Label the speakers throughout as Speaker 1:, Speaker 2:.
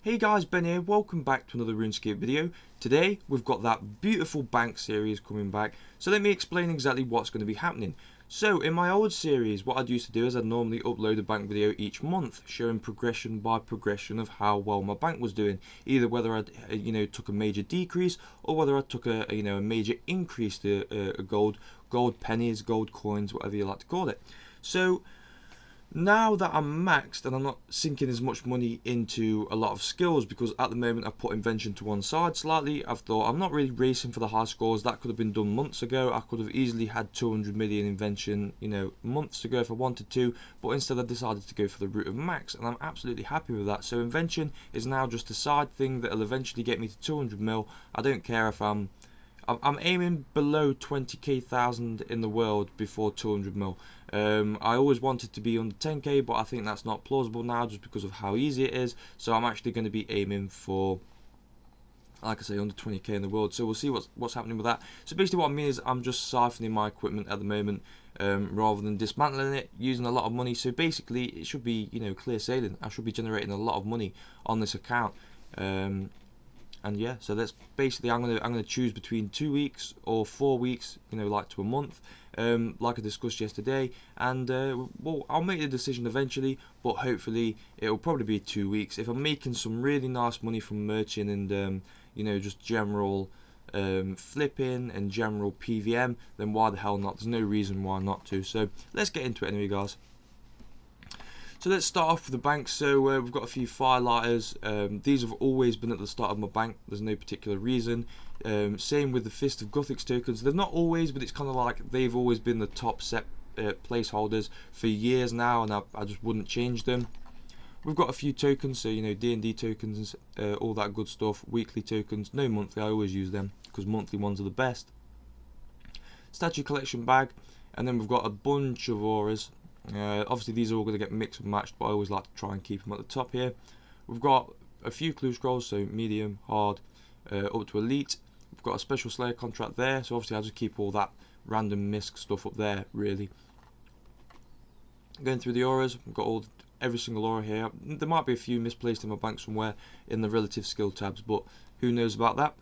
Speaker 1: Hey guys, Ben here, welcome back to another Runescape video. Today we've got that beautiful bank series coming back, so let me explain exactly what's going to be happening. So in my old series, what I'd used to do is I'd normally upload a bank video each month, showing progression by progression of how well my bank was doing. Either whether I took a major decrease, or whether I took a major increase to gold pennies, gold coins, whatever you like to call it. So now that I'm maxed and I'm not sinking as much money into a lot of skills, because at the moment I've put invention to one side slightly. I've thought I'm not really racing for the high scores. That could have been done months ago. I could have easily had 200 million invention, months ago if I wanted to, but instead I decided to go for the route of max, and I'm absolutely happy with that. So invention is now just a side thing that'll eventually get me to 200 mil. I don't care if I'm aiming below 20,000 in the world before 200 mil. I always wanted to be under 10k, but I think that's not plausible now just because of how easy it is. So I'm actually going to be aiming for, like I say, under 20k in the world. So we'll see what's happening with that. So basically what I mean is I'm just siphoning my equipment at the moment, rather than dismantling it, using a lot of money. So basically it should be clear sailing. I should be generating a lot of money on this account. And yeah, so that's basically I'm gonna choose between 2 weeks or 4 weeks, like to a month, like I discussed yesterday, and well, I'll make the decision eventually, but hopefully it'll probably be 2 weeks. If I'm making some really nice money from merching and just general flipping and general PVM, then why the hell not? There's no reason why not to. So let's get into it anyway, guys. So let's start off with the bank. So we've got a few firelighters. These have always been at the start of my bank. There's no particular reason. Same with the Fist of Gothics tokens. They're not always, but it's kind of like they've always been the top set placeholders for years now, and I just wouldn't change them. We've got a few tokens, so D&D tokens, all that good stuff. Weekly tokens, no monthly. I always use them because monthly ones are the best. Statue collection bag, and then we've got a bunch of auras. Obviously these are all going to get mixed and matched, but I always like to try and keep them at the top here. We've got a few clue scrolls, so medium, hard, up to elite. We've got a special slayer contract there, so obviously I'll just keep all that random misc stuff up there really. Going through the auras, we've got every single aura here. There might be a few misplaced in my bank somewhere in the relative skill tabs, but who knows about that.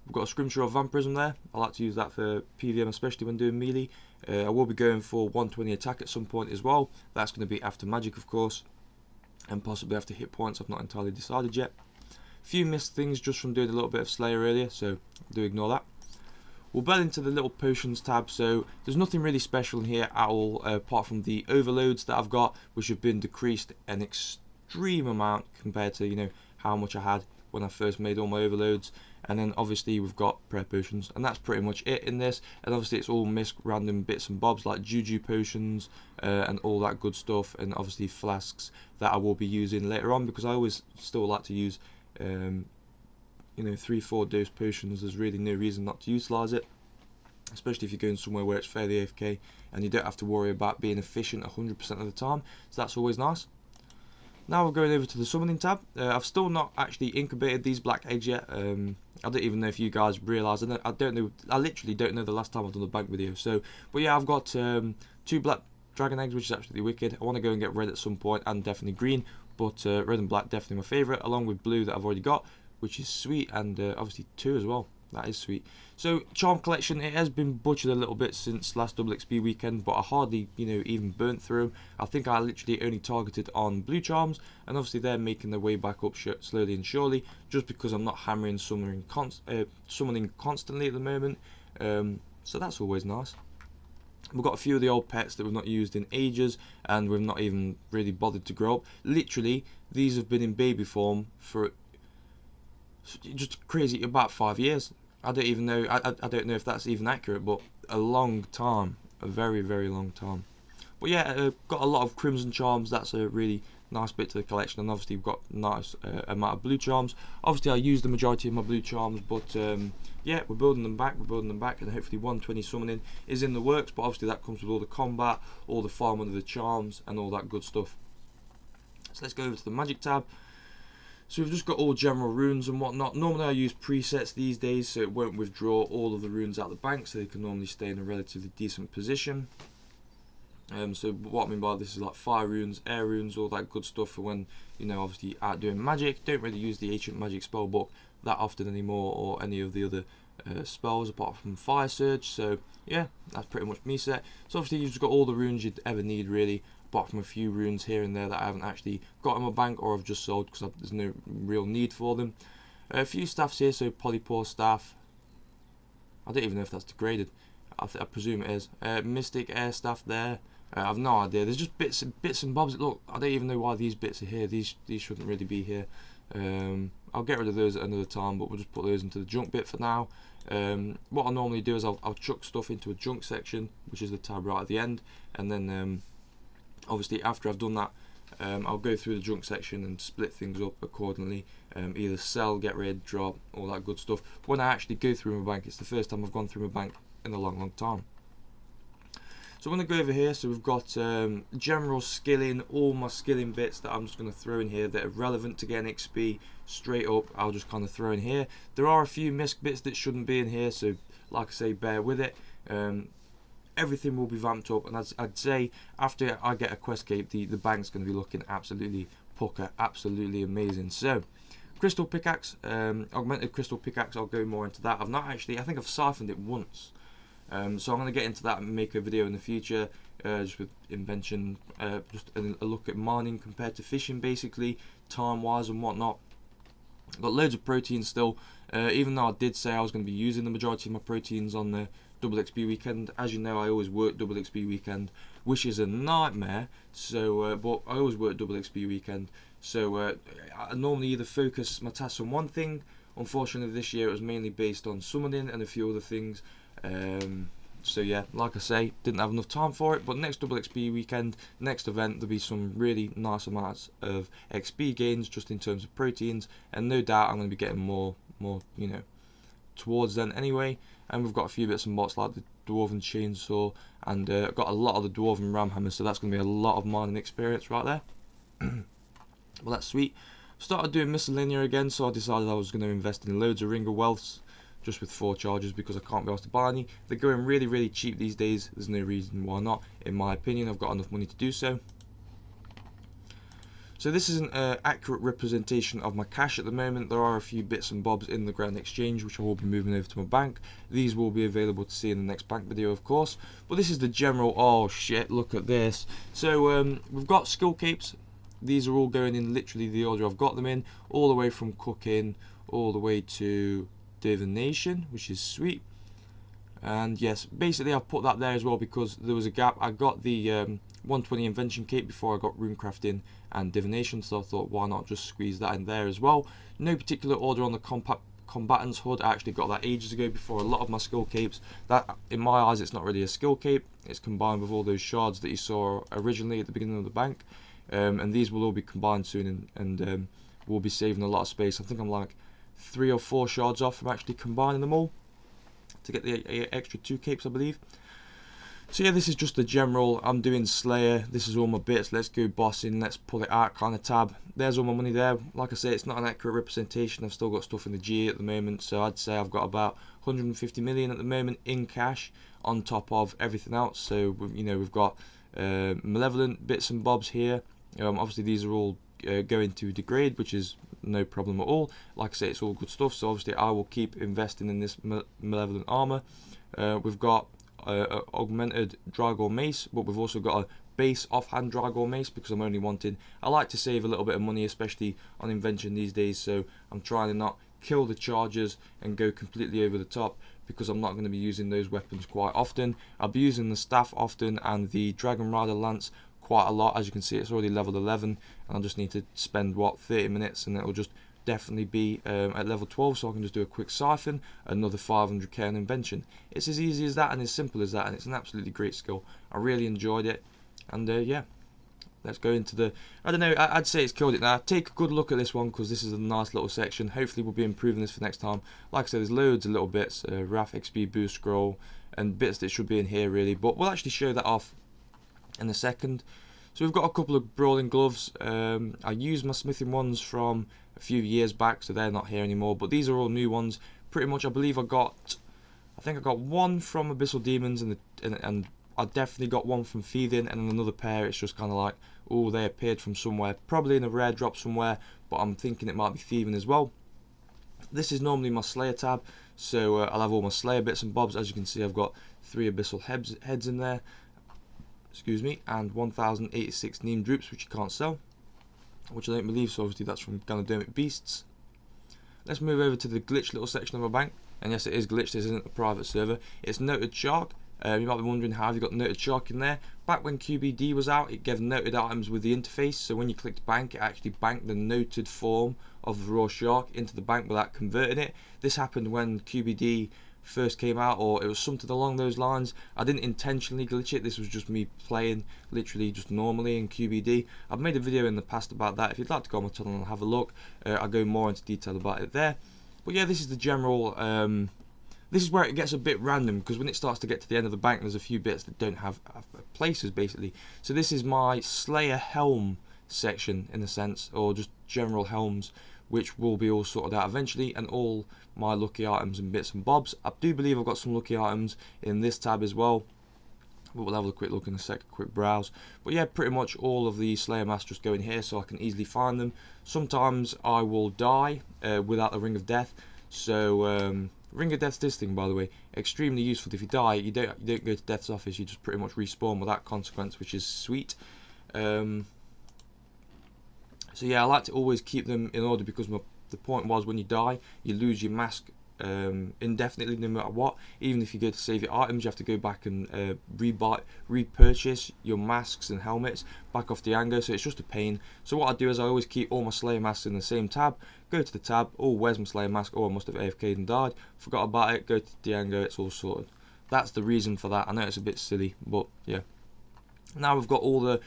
Speaker 1: We've got a Scrimshaw of Vampirism there. I like to use that for PVM, especially when doing melee. I will be going for 120 attack at some point as well. That's going to be after magic, of course, and possibly after hit points. I've not entirely decided yet. A few missed things just from doing a little bit of Slayer earlier, so do ignore that. We'll bed into the little potions tab. So there's nothing really special in here at all, apart from the overloads that I've got, which have been decreased an extreme amount compared to how much I had when I first made all my overloads. And then obviously we've got prayer potions, and that's pretty much it in this. And obviously it's all misc random bits and bobs like juju potions and all that good stuff, and obviously flasks that I will be using later on, because I always still like to use 3-4 dose potions. There's really no reason not to utilize it, especially if you're going somewhere where it's fairly AFK and you don't have to worry about being efficient 100% of the time, so that's always nice. Now we're going over to the summoning tab. I've still not actually incubated these black eggs yet. I don't even know if you guys realise. I don't know. I literally don't know the last time I've done a bank video. So, but yeah, I've got 2 black dragon eggs, which is absolutely wicked. I want to go and get red at some point, and definitely green. But red and black definitely my favourite, along with blue that I've already got, which is sweet, and obviously 2 as well. That is sweet. So charm collection, it has been butchered a little bit since last double XP weekend, but I hardly even burnt through them. I think I literally only targeted on blue charms, and obviously they're making their way back up slowly and surely, just because I'm not hammering summoning constantly at the moment. So that's always nice. We've got a few of the old pets that we've not used in ages, and we've not even really bothered to grow up. Literally, these have been in baby form for just crazy about 5 years. I don't even know. I don't know if that's even accurate, but a long time, a very, very long time. But yeah, got a lot of crimson charms. That's a really nice bit to the collection, and obviously we've got a nice amount of blue charms. Obviously I use the majority of my blue charms, but yeah, we're building them back, and hopefully 120 summoning is in the works. But obviously that comes with all the combat, all the farm under the charms, and all that good stuff. So let's go over to the magic tab. So we've just got all general runes and whatnot. Normally I use presets these days, so it won't withdraw all of the runes out of the bank, so they can normally stay in a relatively decent position. So what I mean by this is like fire runes, air runes, all that good stuff for when, you know, obviously out doing magic. Don't really use the ancient magic spell book that often anymore, or any of the other spells apart from fire surge. So yeah, that's pretty much me set. So obviously you've just got all the runes you'd ever need really, apart from a few runes here and there that I haven't actually got in my bank or I've just sold because there's no real need for them. A few staffs here, so polypore staff. I don't even know if that's degraded. I presume it is. Mystic air staff there. I've no idea. There's just bits and bobs. Look, I don't even know why these bits are here. These shouldn't really be here. I'll get rid of those at another time, but we'll just put those into the junk bit for now. What I normally do is I'll chuck stuff into a junk section, which is the tab right at the end, and then obviously after I've done that, I'll go through the junk section and split things up accordingly. Either sell, get rid, drop, all that good stuff. When I actually go through my bank, it's the first time I've gone through my bank in a long time. So I'm going to go over here. So we've got general skilling, all my skilling bits that I'm just going to throw in here that are relevant to getting XP straight up. I'll just kind of throw in here. There are a few misc bits that shouldn't be in here, so like I say, bear with it. Everything will be vamped up, and I'd say after I get a quest cape, the bank's going to be looking absolutely pucker, absolutely amazing. So crystal pickaxe, augmented crystal pickaxe, I'll go more into that. I've not actually, I think I've siphoned it once. So I'm going to get into that and make a video in the future, just with invention, just a look at mining compared to fishing, basically, time-wise and whatnot. I've got loads of proteins still, even though I did say I was going to be using the majority of my proteins on the double XP weekend. As you know, I always work double XP weekend, which is a nightmare. So, but I always work double XP weekend. So I normally either focus my tasks on one thing. Unfortunately, this year it was mainly based on summoning and a few other things. So yeah, like I say, didn't have enough time for it, but next double XP weekend, next event, there'll be some really nice amounts of XP gains just in terms of proteins, and no doubt I'm going to be getting more, you know, towards then anyway. And we've got a few bits and bobs like the dwarven chainsaw, and got a lot of the dwarven ram hammer, so that's going to be a lot of mining experience right there. Well, that's sweet. Started doing miscellaneous again, so I decided I was going to invest in loads of ring of wealths, just with 4 charges, because I can't be asked to buy any. They're going really cheap these days. There's no reason why not. In my opinion, I've got enough money to do so. So this is an accurate representation of my cash at the moment. There are a few bits and bobs in the Grand Exchange which I will be moving over to my bank. These will be available to see in the next bank video, of course. But this is the general. Oh shit, look at this. So we've got skill capes. These are all going in literally the order I've got them in, all the way from cooking all the way to divination, which is sweet. And yes, basically I've put that there as well because there was a gap. I got the 120 invention cape before I got runecrafting and divination, so I thought why not just squeeze that in there as well. No particular order on the combatants HUD. I actually got that ages ago before a lot of my skill capes. That, in my eyes, it's not really a skill cape. It's combined with all those shards that you saw originally at the beginning of the bank. And these will all be combined soon, and we'll be saving a lot of space. I think I'm like 3 or 4 shards off from actually combining them all to get the extra 2 capes, I believe. So yeah, this is just the general. I'm doing Slayer. This is all my bits. Let's go bossing. Let's pull it out kind of tab. There's all my money there. Like I say, it's not an accurate representation. I've still got stuff in the G at the moment, so I'd say I've got about 150 million at the moment in cash on top of everything else. So you know, we've got malevolent bits and bobs here. Obviously these are all going to degrade, which is no problem at all. Like I say, it's all good stuff, so obviously I will keep investing in this malevolent armor. We've got augmented Drygor mace, but we've also got a base offhand Drygor mace because I'm only wanting, I like to save a little bit of money, especially on invention these days, so I'm trying to not kill the chargers and go completely over the top, because I'm not going to be using those weapons quite often. I'll be using the staff often and the Dragon Rider lance quite a lot. As you can see, it's already level 11, and I just need to spend what, 30 minutes, and it'll just definitely be at level 12, so I can just do a quick siphon, another 500k on invention. It's as easy as that and as simple as that, and it's an absolutely great skill. I really enjoyed it, and yeah, let's go into the, I don't know, I'd say it's killed it now. Take a good look at this one, because this is a nice little section. Hopefully we'll be improving this for next time. Like I said, there's loads of little bits, Wrath XP boost scroll, and bits that should be in here really, but we'll actually show that off in a second. So we've got a couple of brawling gloves. I used my smithing ones from a few years back, so they're not here anymore, but these are all new ones pretty much. I believe I think I got one from Abyssal Demons and I definitely got one from thieving, and another pair it's just kind of like, oh, they appeared from somewhere, probably in a rare drop somewhere, but I'm thinking it might be thieving as well. This is normally my Slayer tab, so I'll have all my Slayer bits and bobs. As you can see, I've got 3 Abyssal heads in there, excuse me, and 1086 Neem Droops, which you can't sell, which I don't believe, so obviously that's from Ganodermic Beasts. Let's move over to the glitch little section of my bank, and yes, it is glitched, this isn't a private server. It's Noted Shark. You might be wondering how you got Noted Shark in there. Back when QBD was out, it gave noted items with the interface, so when you clicked bank, it actually banked the noted form of the raw shark into the bank without converting it. This happened when QBD first came out, or it was something along those lines. I didn't intentionally glitch it, this was just me playing literally just normally in QBD. I've made a video in the past about that. If you'd like to go on my channel and have a look, I'll go more into detail about it there. But yeah, this is the general this is where it gets a bit random, because when it starts to get to the end of the bank, there's a few bits that don't have places basically. So this is my Slayer helm section in a sense, or just general helms, which will be all sorted out eventually, and all my lucky items and bits and bobs. I do believe I've got some lucky items in this tab as well, but we'll have a quick look in a sec, a quick browse. But yeah, pretty much all of the Slayer masks just go in here so I can easily find them. Sometimes I will die without the Ring of Death, so Ring of Death's this thing, by the way, extremely useful. If you die, you don't go to Death's office, you just pretty much respawn without consequence, which is sweet. So yeah, I like to always keep them in order, because the point was, when you die, you lose your mask indefinitely, no matter what. Even if you go to save your items, you have to go back and repurchase your masks and helmets back off Diango, so it's just a pain. So what I do is I always keep all my Slayer masks in the same tab. Go to the tab, oh, where's my Slayer mask? Oh, I must have AFK'd and died, forgot about it. Go to Diango, it's all sorted. That's the reason for that. I know it's a bit silly, but yeah. Now we've got all the,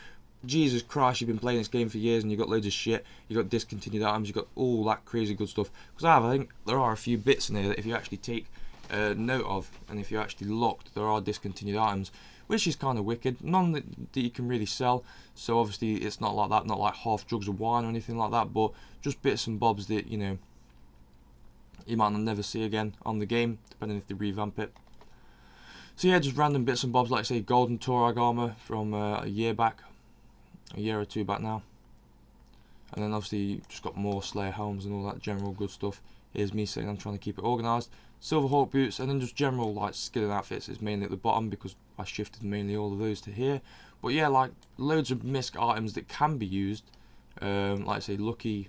Speaker 1: Jesus Christ, you've been playing this game for years and you've got loads of shit, you've got discontinued items, you've got all that crazy good stuff. Because I think there are a few bits in here that if you actually take note of, and if you're actually locked, there are discontinued items, which is kind of wicked. None that you can really sell, so obviously it's not like that, not like half jugs of wine or anything like that, but just bits and bobs that, you know, you might never see again on the game, depending if they revamp it. So yeah, just random bits and bobs, like I say, golden Torag armor from a year or two back now. And then obviously you just got more Slayer helms and all that general good stuff. Here's me saying I'm trying to keep it organised. Silver Hawk boots, and then just general like skill and outfits is mainly at the bottom, because I shifted mainly all of those to here. But yeah, like loads of misc items that can be used, like I say, lucky,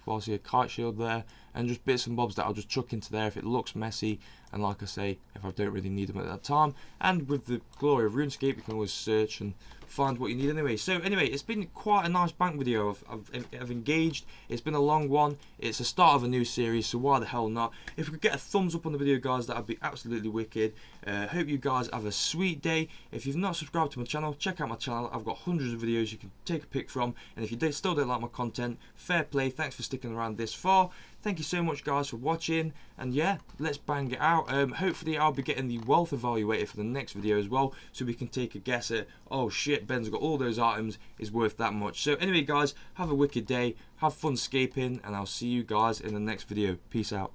Speaker 1: well, I see a kite shield there, and just bits and bobs that I'll just chuck into there if it looks messy, and like I say, if I don't really need them at that time. And with the glory of RuneScape, you can always search and find what you need anyway. So anyway, it's been quite a nice bank video. I've engaged. It's been a long one. It's the start of a new series, so why the hell not? If we could get a thumbs up on the video, guys, that would be absolutely wicked. Hope you guys have a sweet day. If you've not subscribed to my channel, check out my channel. I've got hundreds of videos you can take a pic from, and if you still don't like my content, fair play. Thanks for sticking around this far. Thank you so much, guys, for watching, and yeah, let's bang it out. Hopefully I'll be getting the wealth evaluator for the next video as well, so we can take a guess at, oh shit, Ben's got all those items, is worth that much. So anyway, guys, have a wicked day, have fun scaping, and I'll see you guys in the next video. Peace out.